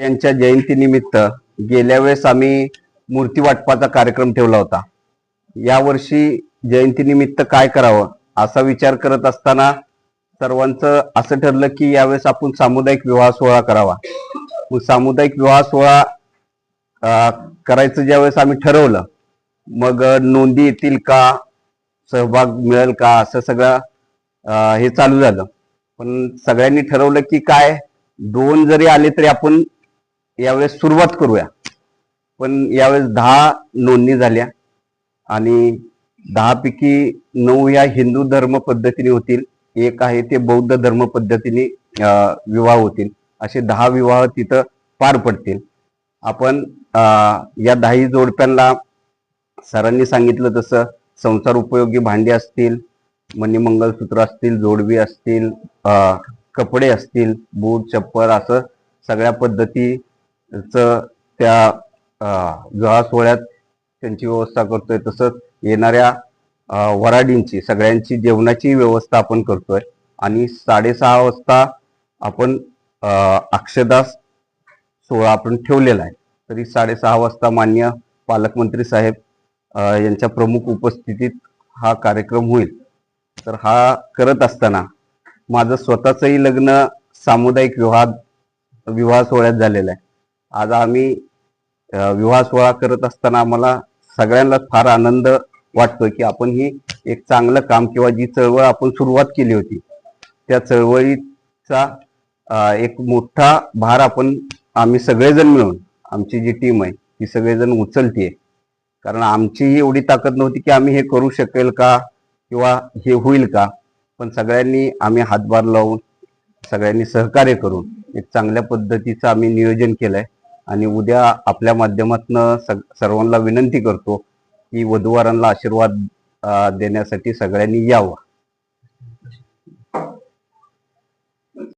यांच्या जयंतीनिमित्त गेल्या वेळेस आम्ही मूर्ती वाटपाचा कार्यक्रम ठेवला होता. यावर्षी जयंतीनिमित्त काय करावं असा विचार करत असताना सर्वांचं असं ठरलं की यावेळेस आपण सामुदायिक विवाह सोहळा करावा. मग सामुदायिक विवाह सोहळा करायचं ज्यावेळेस आम्ही ठरवलं, मग नोंदी येतील का, सहभाग मिळेल का, असं सगळं हे चालू झालं. पण सगळ्यांनी ठरवलं की काय, 2 जरी आले तरी आपण यावेळेस सुरुवात करूया. पण यावेळेस 10 नोंदणी झाल्या आणि 10 पैकी 9 या हिंदू धर्म पद्धतीने होतील, एक आहे ते बौद्ध धर्म पद्धतीने विवाह होतील. असे 10 विवाह तिथं पार पडतील. आपण या 10 जोडप्यांना सरांनी सांगितलं तसं संसार उपयोगी भांडी असतील, मणिमंगलसूत्र असतील, जोडवी असतील, कपडे असतील, बूट चप्पल, असं सगळ्या पद्धतीचं त्या विवाह सोहळ्यात त्यांची व्यवस्था करतोय. तसंच येणाऱ्या वराडींची सगळ्यांची जेवणाची व्यवस्था आपण करतोय. आणि 6:30 वाजता आपण अक्षदा सोहळा आपण ठेवलेला आहे. तरी 6:30 वाजता माननीय पालकमंत्री साहेब यांच्या प्रमुख उपस्थितीत हा कार्यक्रम होईल. तर हा करत असताना माझं स्वतःचंही लग्न सामुदायिक विवाह सोहळ्यात झालेलं आहे. आज आम्ही विवाह सोहळा करत असताना आम्हाला सगळ्यांनाच फार आनंद वाटतोय की आपण ही एक चांगलं काम किंवा जी चळवळ आपण सुरुवात केली होती त्या चळवळीचा एक मोठा भार आम्ही सगळेजण मिळून, आमची जी टीम आहे ती सगळेजण उचलतीये. कारण आमचीही एवढी ताकद नव्हती की आम्ही हे करू शकेल का किंवा हे होईल का. पण सगळ्यांनी आम्ही हातभार लावून, सगळ्यांनी सहकार्य करून एक चांगल्या पद्धतीचं आम्ही नियोजन केलंय. आणि उद्या आपल्या माध्यमातून सर्वांना विनंती करतो की वधूवरांना आशीर्वाद देण्यासाठी सगळ्यांनी यावं.